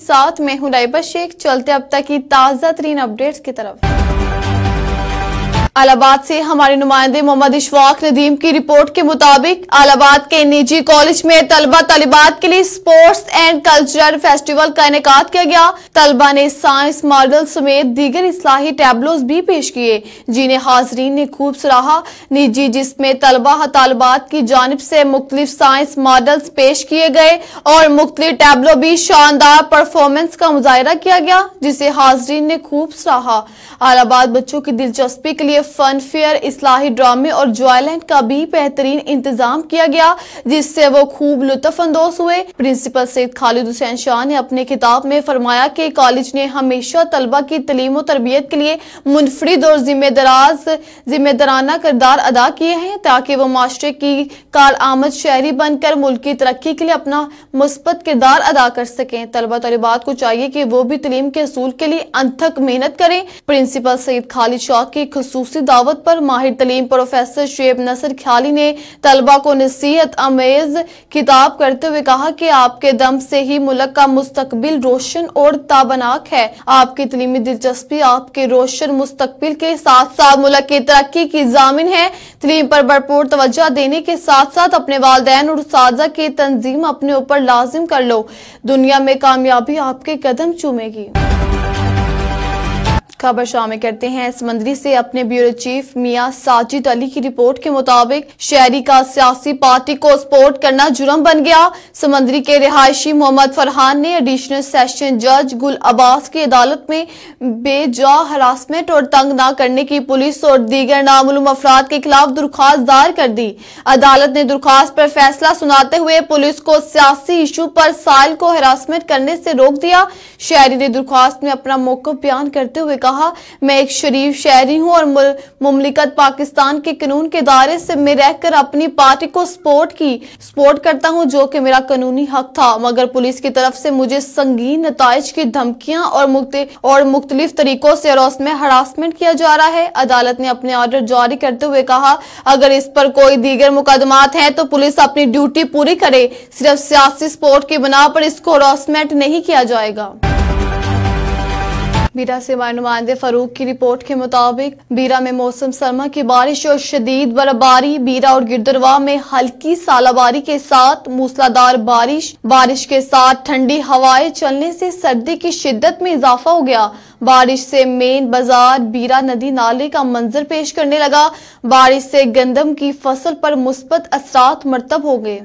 साथ मैं हूं राइबा शेख। चलते अब तक की ताजा तरीन अपडेट्स की तरफ। इलाहाबाद से हमारे नुमाइंदे मोहम्मद इशफाक नदीम की रिपोर्ट के मुताबिक इलाहाबाद के निजी कॉलेज में तलबा तलिबात के लिए स्पोर्ट्स एंड कल्चरल फेस्टिवल का इनेकाद किया गया। तलबा ने साइंस मॉडल समेत दीगर इस्लाही टैबलोज भी पेश किए, जिन्हें हाजरीन ने खूब सराहा। निजी जिसमें तलबा तालिबात की जानिब से मुख्तलिफ साइंस मॉडल्स पेश किए गए और मुख्तलिफ टैबलो भी शानदार परफॉर्मेंस का मुजाहिरा किया गया, जिसे हाजरीन ने खूब सराहा। इलाहाबाद बच्चों की दिलचस्पी के लिए फन फेयर, इस्लाही ड्रामे और जॉयलैंड का भी बेहतरीन इंतजाम किया गया, जिससे वो खूब लुत्फ अंदोज हुए। प्रिंसिपल सैयद खालिद हुसैन शाह ने अपने खिताब में फरमाया कि कॉलेज ने हमेशा तलबा की तलीम और तरबियत के लिए मुनफरिद और जिम्मेदाराना किरदार अदा किए हैं, ताकि वो माशरे की कारआमद शहरी बनकर मुल्क की तरक्की के लिए अपना मुस्बत किरदार अदा कर सकें। तलबा तलिबात को चाहिए कि वो भी तलीम के असूल के लिए अनथक मेहनत करें। प्रिंसिपल सैयद खालिद शाह की खुसूसी दावत पर माहिर तलीम प्रोफेसर शुएब नसर ख्याली ने तलबा को नसीहत अमेज खिताब करते हुए कहा कि आपके दम से ही मुल्क का मुस्तकबिल रोशन और ताबनाक है। आपकी तलीमी दिलचस्पी आपके रोशन मुस्तकबिल के साथ साथ मुल्क की तरक्की की जामिन है। तलीम पर भरपूर तवज्जो देने के साथ साथ अपने वालिदैन और उस्ताज़ा की तंजीम अपने ऊपर लाजिम कर लो, दुनिया में कामयाबी आपके कदम चूमेगी। खबर शामिल करते हैं समंदरी से। अपने ब्यूरो चीफ मियां साजिद अली की रिपोर्ट के मुताबिक शहरी का सियासी पार्टी को सपोर्ट करना जुर्म बन गया। समंदरी के रिहायशी मोहम्मद फरहान ने एडिशनल सेशन जज गुल अब्बास की अदालत में बेजा हरासमेंट और तंग न करने की पुलिस और दीगर नामालूम अफराद के खिलाफ दरख्वास्त दायर कर दी। अदालत ने दरख्वास्त पर फैसला सुनाते हुए पुलिस को सियासी इशू पर साइल को हरासमेंट करने से रोक दिया। शहरी ने दरख्वास्त में अपना मौक़िफ़ बयान करते हुए कहा, मैं एक शरीफ शहरी हूं और मुमलिकत पाकिस्तान के कानून के दायरे से में रहकर अपनी पार्टी को सपोर्ट करता हूं, जो कि मेरा कानूनी हक था, मगर पुलिस की तरफ से मुझे संगीन नताइज की धमकियां और मुख्तलिफ तरीकों से हरासमेंट किया जा रहा है। अदालत ने अपने ऑर्डर जारी करते हुए कहा, अगर इस पर कोई दीगर मुकदमात हैं तो पुलिस अपनी ड्यूटी पूरी करे, सिर्फ सियासी सपोर्ट की बिना पर इसको हरासमेंट नहीं किया जाएगा। बीरा से हमारे नुमाइंदे फारूक की रिपोर्ट के मुताबिक बीरा में मौसम सरमा की बारिश और शदीद बर्फबारी। बीरा और गिरदरवा में हल्की सालाबारी के साथ मूसलाधार बारिश के साथ ठंडी हवाएं चलने से सर्दी की शिद्दत में इजाफा हो गया। बारिश से मेन बाजार बीरा नदी नाले का मंजर पेश करने लगा। बारिश से गंदम की फसल पर मुस्बत असरात मरतब हो गए।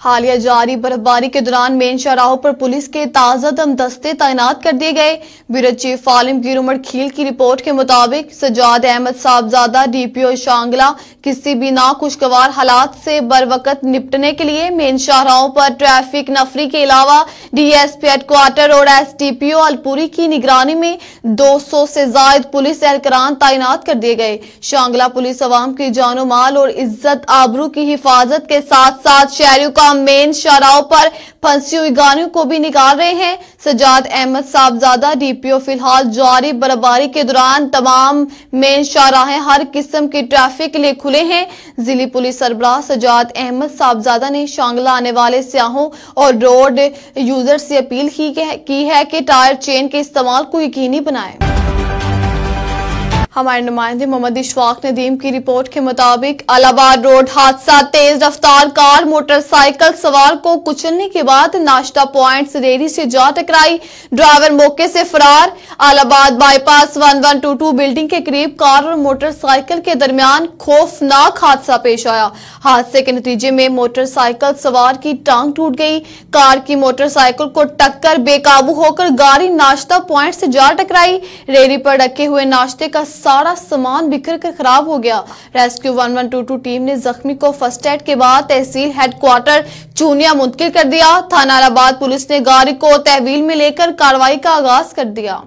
हालिया जारी बर्फबारी के दौरान मेन शाहराहों पर पुलिस के ताजा दम दस्ते तैनात कर दिए गए। ब्यूरो चीफ आलमगीर उमर खील की रिपोर्ट के मुताबिक सजाद अहमद साहबजादा डीपीओ शांगला किसी भी नाखुशगवार हालात से बरवकत निपटने के लिए मेन शाहराहों पर ट्रैफिक नफरी के अलावा डीएसपी हेडक्वार्टर और एसडीपीओ अलपुरी की निगरानी में 200 से ज्यादा पुलिस एहलकारान तैनात कर दिए गए। शांगला पुलिस अवाम की जानो माल और इज्जत आबरू की हिफाजत के साथ साथ शहरियों का मेन शाहराहों पर फंसी हुई गाड़ियों को भी निकाल रहे हैं। सजाद अहमद साहबजादा डीपीओ फिलहाल जारी बर्फबारी के दौरान तमाम मेन शाहराहें हर किस्म की ट्रैफिक के लिए खुले हैं। जिली पुलिस सरबराह सजाद अहमद साहबजादा ने शांगला आने वाले सियाहों और रोड यूजर से अपील की है कि टायर चेन के इस्तेमाल को यकीनी बनाएं। हमारे नुमाइंदे मोहम्मद इशफाक नदीम की रिपोर्ट के मुताबिक इलाहाबाद रोड हादसा, तेज रफ्तार कार मोटरसाइकिल सवार को कुचलने के बाद नाश्ता पॉइंट से रेहड़ी से जा टकराई, ड्राइवर मौके से फरार। इलाहाबाद बाईपास 1122 बिल्डिंग के करीब कार और मोटरसाइकिल के दरमियान खौफनाक हादसा पेश आया। हादसे के नतीजे में मोटरसाइकिल सवार की टांग टूट गई। कार की मोटरसाइकिल को टक्कर बेकाबू होकर गाड़ी नाश्ता पॉइंट से जा टकराई। रेहड़ी पर रखे हुए नाश्ते का सारा सामान बिखर कर खराब हो गया। रेस्क्यू 1122 टीम ने जख्मी को फर्स्ट एड के बाद तहसील हेडक्वार्टर चूनिया मुंतकिल कर दिया। थाना इलाहाबाद पुलिस ने गाड़ी को तहवील में लेकर कार्रवाई का आगाज कर दिया।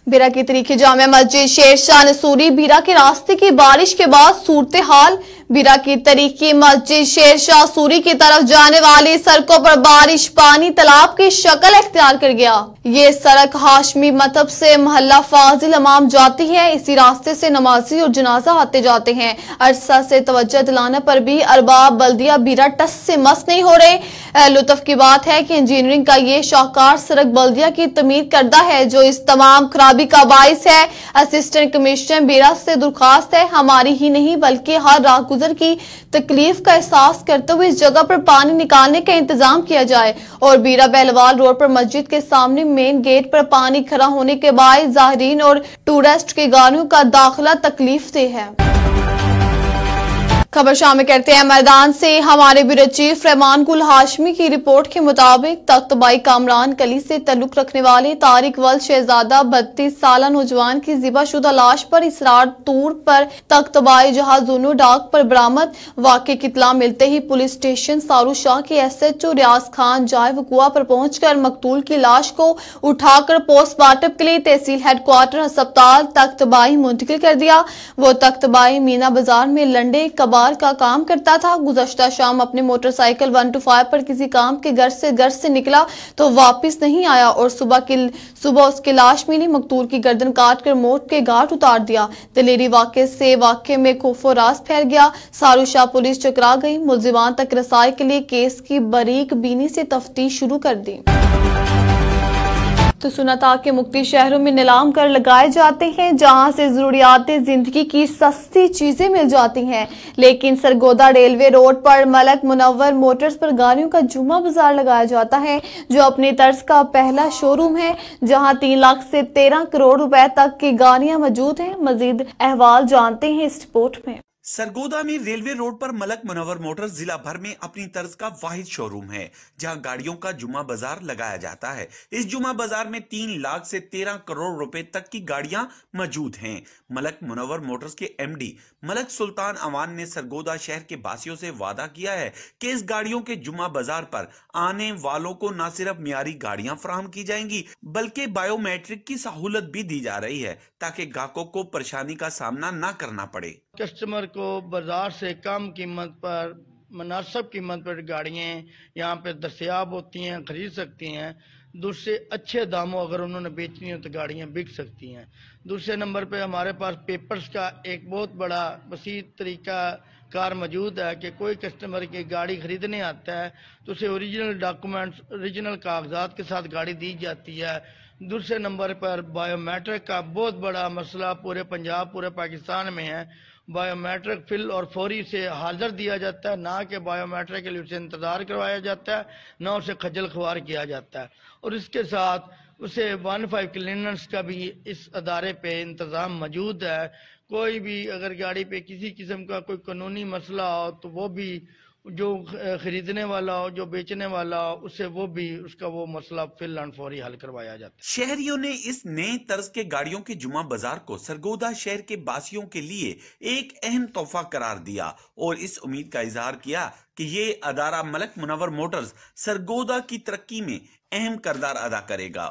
बीरा की तरीके जामिया मस्जिद शेरशाह नसूरी बीरा के रास्ते की बारिश के बाद सूरत हाल। बीरा की तरीकी मस्जिद शेरशाह सूरी की तरफ जाने वाली सड़कों पर बारिश पानी तालाब की शक्ल इख्तियार कर गया। ये सड़क हाशमी मतब से मोहल्ला फाजिल अमाम जाती है। इसी रास्ते से नमाजी और जनाजा आते जाते हैं। अरसा से तवज्जो दिलाने पर भी अरबाब बल्दिया बीरा टस से मस नहीं हो रहे। लुत्फ की बात है कि इंजीनियरिंग का ये शाहकार सड़क बल्दिया की तमीर करदा है, जो इस तमाम खराबी का बाइस है। असिस्टेंट कमिश्नर बीरा से दरख्वास्त है, हमारी ही नहीं बल्कि हर राहगुजर की तकलीफ का एहसास करते हुए इस जगह पर पानी निकालने का इंतजाम किया जाए। और बीरा बेलवाल रोड पर मस्जिद के सामने मेन गेट पर पानी खड़ा होने के बाद ज़ाहिरीन और टूरिस्ट की गाड़ियों का दाखिला तकलीफदेह है। खबर शामिल करते हैं मैदान से। हमारे ब्यूरो चीफ रहमान गुल हाशमी की रिपोर्ट के मुताबिक तख्तबाई कामरान कली से ताल्लुक रखने वाले तारिक वल शहजादा 32 साल नौजवान की ज़िबाशुदा लाश पर इसरार तूर पर तख्तबाई जहाज दोनों डाक पर बरामद। वाक़े की इत्तला मिलते ही पुलिस स्टेशन सारू शाह के SHO रियाज खान जाए वकुआ पर पहुंचकर मकतूल की लाश को उठाकर पोस्टमार्टम के लिए तहसील हेडक्वार्टर अस्पताल तख्तबाई मुंतकिल कर दिया। वो तख्तबाई मीना बाजार में लंडे कबार का काम करता था। गुज़श्ता शाम अपने मोटरसाइकिल 125 पर किसी काम के घर से निकला तो वापस नहीं आया और सुबह उसकी लाश मिली। मकतूल की गर्दन काटकर मौत के घाट उतार दिया। दिलेरी वाक़े में खौफो रास फैल गया। सारू शाह पुलिस चकरा गई। मुलजिमान तक रसाई के लिए केस की बारीक बीनी से तफ्तीश शुरू कर दी। तो सुना था कि मुख्तलिफ शहरों में नीलाम कर लगाए जाते हैं, जहां से जरूरियात जिंदगी की सस्ती चीजें मिल जाती हैं। लेकिन सरगोदा रेलवे रोड पर मलक मुनव्वर मोटर्स पर गाड़ियों का जुम्मा बाजार लगाया जाता है, जो अपनी तर्ज का पहला शोरूम है, जहां 3 लाख से 13 करोड़ रुपए तक की गाड़ियां मौजूद हैं। मजीद अहवाल जानते हैं इस रिपोर्ट में। सरगोदा में रेलवे रोड पर मलक मुनव्वर मोटर्स जिला भर में अपनी तर्ज का वाहिद शोरूम है, जहां गाड़ियों का जुम्मा बाजार लगाया जाता है। इस जुम्मा बाजार में 3 लाख से 13 करोड़ रुपए तक की गाड़ियां मौजूद हैं। मलक मुनव्वर मोटर्स के MD मलक सुल्तान अवान ने सरगोदा शहर के वासियों से वादा किया है कि इस गाड़ियों के जुम्मा बाजार पर आने वालों को न सिर्फ मियारी गाड़ियां फराहम की जाएंगी, बल्कि बायोमेट्रिक की सहूलत भी दी जा रही है, ताकि ग्राहकों को परेशानी का सामना न करना पड़े। कस्टमर को बाजार से कम कीमत पर मुनासिब कीमत पर गाड़ियाँ यहाँ पे दस्तयाब होती हैं, खरीद सकती हैं। दूसरे अच्छे दामों अगर उन्होंने बेचनी हो तो गाड़ियाँ बिक सकती हैं। दूसरे नंबर पे हमारे पास पेपर्स का एक बहुत बड़ा वसी तरीका कार मौजूद है कि कोई कस्टमर की गाड़ी खरीदने आता है तो उसे ओरिजिनल डॉक्यूमेंट्स, ओरिजिनल कागजात के साथ गाड़ी दी जाती है। दूसरे नंबर पर बायोमेट्रिक का बहुत बड़ा मसला पूरे पंजाब, पूरे पाकिस्तान में है। बायोमेट्रिक फिल और फौरी से हाजिर दिया जाता है, ना कि बायोमेट्रिक के लिए उसे इंतज़ार करवाया जाता है, ना उसे खज्जल खुआर किया जाता है। और इसके साथ उसे 15 क्लीनेंस का भी इस अदारे पे इंतज़ाम मौजूद है। कोई भी अगर गाड़ी पे किसी किस्म का कोई कानूनी मसला हो तो वो भी जो खरीदने वाला हो, जो बेचने वाला हो, उससे उसका वो मसला फिल एंड फौरी हल करवाया जाता है। शहरियों ने इस नए तर्ज के गाड़ियों के जुम्मा बाजार को सरगोदा शहर के वासियों के लिए एक अहम तोहफा करार दिया और इस उम्मीद का इजहार किया कि ये अदारा मलक मुनव्वर मोटर्स सरगोदा की तरक्की में अहम किरदार अदा करेगा।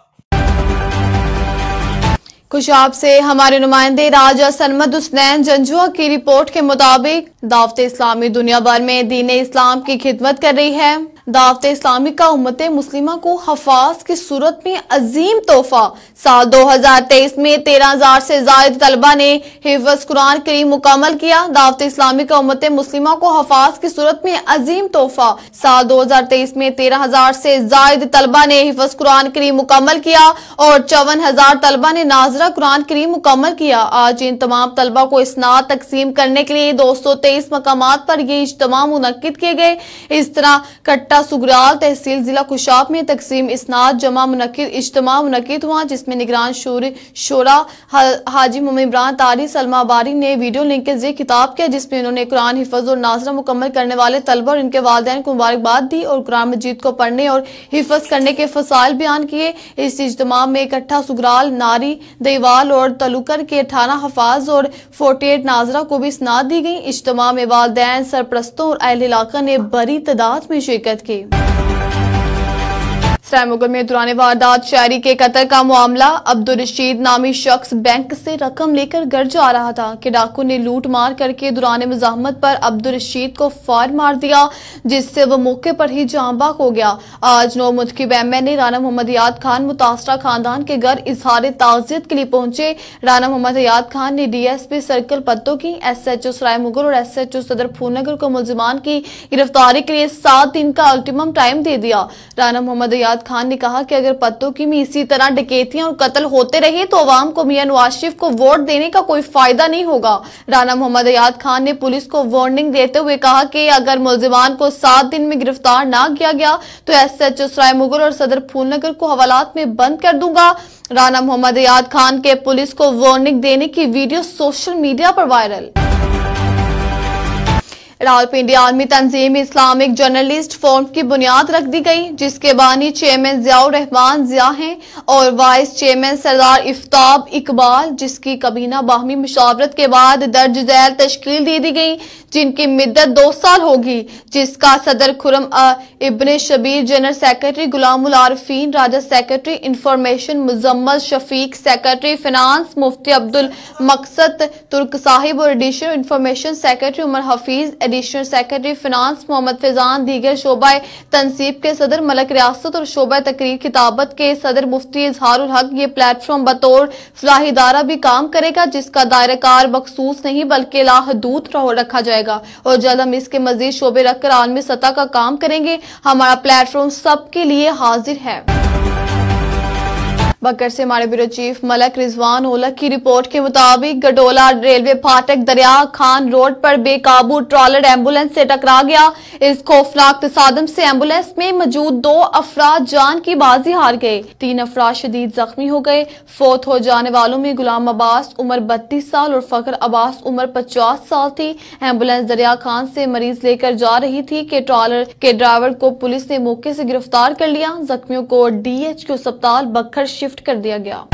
खुशाब से हमारे नुमाइंदे राजा सनमद हुसनैन जंजुआ की रिपोर्ट के मुताबिक दावत इस्लामी दुनिया भर में दीन इस्लाम की खिदमत कर रही है। दावत इस्लामी का उम्मत मुस्लिमा को हफाज की सूरत में अजीम तोहफा। साल 2023 में 13,000 से ज्यादा तलबा ने हिफ्ज़ कुरान करीम मुकम्मल किया। दावत इस्लामी का उम्मत मुस्लिमा को हफाज की सूरत में अजीम तोहफा। साल 2023 में 13,000 से ज्यादा तलबा ने हिफ्ज़ कुरान करीम मुकम्मल किया और 54,000 तलबा ने नाज़रा कुरान करीम मुकम्मल किया। आज इन तमाम तलबा को इसनाद तकसीम करने के लिए 223 मकामात पर ये इज्तिमा मुनक्किद किए गए। इस तरह कट्टा सुगराल तहसील जिला खुशाब में तकसीम इसनाद जमा मुनक्किद इज्तिमा मुनक्किद हुआ, जिसमें निगरान शोरा हाजी मोहम्मद इमरान तारी सलमा बारी ने वीडियो लिंक के जरिए खिताब किया, जिसमें उन्होंने कुरान हिफ्ज़ और नाज़रा मुकम्मल करने वाले तलबा और इनके वालिदैन को मुबारकबाद दी और कुरान मजीद को पढ़ने और हिफ्ज़ करने के फसाइल बयान किए। इस इज्तिमा में कट्टा सुगराल, नारी, देवाल और तलुकर के 18 हफाज और 48 नाजरा को भी इसनाद दी गई। इज्तिमा में वालिदैन, सरपरस्तों और अहल इलाका ने बड़ी तादाद में शिरकत की। सरायमुगल में दुराने वारदात शहरी के कत्ल का मामला। अब्दुल रशीद नामी शख्स बैंक से रकम लेकर घर जा रहा था कि डाकू ने लूट मार करके दुराने मुजाहमत पर अब्दुल रशीद को फायर मार दिया, जिससे वो मौके पर ही जान बाक हो गया। आज 9 मुंतखब एमएन ने राना मोहम्मद याद खान मुतासरा खानदान के घर इजहार ताज़ियत के लिए पहुंचे। राना मोहम्मद याद खान ने डीएसपी सर्कल पत्तों की, एसएचओ सरायमुगल और एसएचओ सदर फूलनगर को मुलजिमान की गिरफ्तारी के लिए 7 दिन का अल्टीमम टाइम दे दिया। राना मोहम्मद याद खान ने कहा कि अगर पत्तों की में इसी तरह डकैतियां और कत्ल होते रहे तो अवाम को मियां नवाज शरीफ को वोट देने का कोई फायदा नहीं होगा। राना मोहम्मद याद खान ने पुलिस को वार्निंग देते हुए कहा कि अगर मुलजिमान को 7 दिन में गिरफ्तार ना किया गया तो एसएचओ सरायमुगल और सदर फूलनगर को हवालात में बंद कर दूंगा। राना मोहम्मद याद खान के पुलिस को वार्निंग देने की वीडियो सोशल मीडिया पर वायरल। रावलपिंडी आर्मी तंजीम इस्लामिक जर्नलिस्ट फोरम की बुनियाद रख दी गई, जिसके बानी चेयरमैन जियाउर रहमान जिया हैं और वाइस चेयरमैन सरदार इफ्ताब इकबाल, जिसकी कबीना बाहमी मुशावरत के बाद दर्ज झैल तश्कील दी गई, जिनकी मुद्दत 2 साल होगी, जिसका सदर Khurram Ibne Shabbir, general secretary Ghulam ul Arifeen, Raja secretary information Muzammil Shafiq, secretary finance Mufti Abdul Maqsad Turk Sahib और additional information secretary Umar Hafeez, additional secretary finance Mohammad Faizan, दीगर शोबा तनसीब के सदर मलक रियासत और शोबा तकरीर किताबत के सदर मुफ्ती इजहारुल हक। ये प्लेटफॉर्म बतौर फलाही इदारा भी काम करेगा, जिसका दायराकार मखसूस नहीं बल्कि लाहदूद रखा जाएगा और जल्द हम इसके मजीद शोबे रखकर आलमी सतह का काम करेंगे। हमारा प्लेटफॉर्म सबके लिए हाजिर है। बकर से हमारे ब्यूरो चीफ मलक रिजवान ओलक की रिपोर्ट के मुताबिक गडोला रेलवे फाटक दरिया खान रोड पर बेकाबू ट्रॉलर एम्बुलेंस से टकरा गया। इस खौफनाक तसादम से एम्बुलेंस में मौजूद 2 अफराद जान की बाजी हार गए, 3 अफराद शदीद जख्मी हो गए। फौत हो जाने वालों में गुलाम अब्बास उम्र 32 साल और फखर अब्बास उम्र 50 साल थी। एम्बुलेंस दरिया खान से मरीज लेकर जा रही थी कि ट्रॉलर के ड्राइवर को पुलिस ने मौके से गिरफ्तार कर लिया। जख्मियों को डीएचक्यू अस्पताल बखर शिफ्ट कर दिया गया।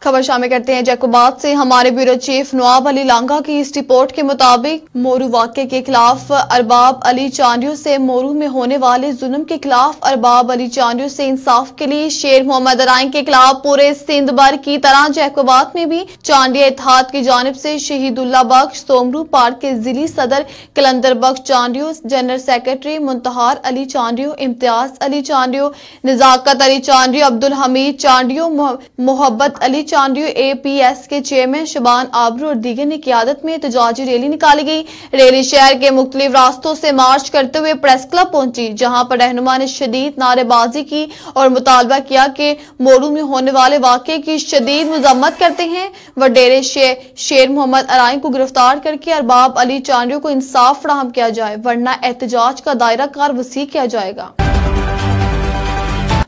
खबर शामिल करते हैं जैकोबाद से। हमारे ब्यूरो चीफ नवाब अली लांगा की इस रिपोर्ट के मुताबिक मोरू वाक़े के खिलाफ अरबाब अली चांडियों से मोरू में होने वाले जुल्म के खिलाफ अरबाब अली चांडियों से इंसाफ के लिए शेर मोहम्मद अराइन के खिलाफ पूरे सिंध भर की तरह जैकोबाद में भी चांडिया इत्तेहाद की जानिब से शहीदुल्लाह बख्श सोमरू पार्क के जिली सदर कलंदर बख्श चांडियों, जनरल सेक्रेटरी मुंतहार अली चांडियों, इम्तियाज अली चांडियों, निजाकत अली चांडियों, अब्दुल हमीद चांडियों, मोहब्बत अली चांडियों, एपीएस के चेयरमैन शबान आबरू और दीगर ने क़ियादत में एहतजाजी रैली निकाली गई। रैली शहर के मुख्तलिफ रास्तों से मार्च करते हुए प्रेस क्लब पहुंची, जहां पर रहनुमा ने शदीद नारेबाजी की और मुतालबा किया कि मोरू में होने वाले वाक़े की शदीद मजम्मत करते हैं। वडेरे शेर मोहम्मद अराइन को गिरफ्तार करके अरबाब अली चांडियों को इंसाफ फराहम किया जाए, वरना एहतजाज का दायरा कार वसी किया जाएगा।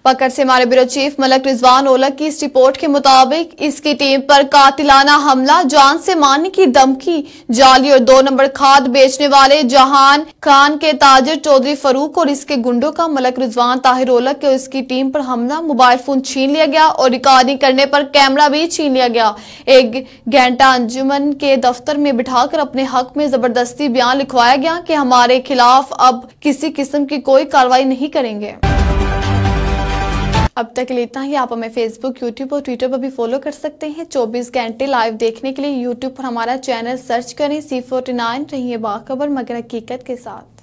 बकर से हमारे ब्यूरो चीफ मलक रिजवान ओलक की इस रिपोर्ट के मुताबिक इसकी टीम पर कातिलाना हमला, जान से मारने की धमकी, जाली और 2 नंबर खाद बेचने वाले जहान खान के ताजिर चौधरी फरूक और इसके गुंडों का मलक रिजवान ताहिर ओलक के इसकी टीम पर हमला, मोबाइल फोन छीन लिया गया और रिकॉर्डिंग करने पर कैमरा भी छीन लिया गया। 1 घंटा अंजुमन के दफ्तर में बिठाकर अपने हक में जबरदस्ती बयान लिखवाया गया कि हमारे खिलाफ अब किसी किस्म की कोई कार्रवाई नहीं करेंगे। अब तक इतना ही। आप हमें फेसबुक, यूट्यूब और ट्विटर पर भी फॉलो कर सकते हैं। 24 घंटे लाइव देखने के लिए यूट्यूब पर हमारा चैनल सर्च करें C49। रहिए बाखबर मगर हकीकत के साथ।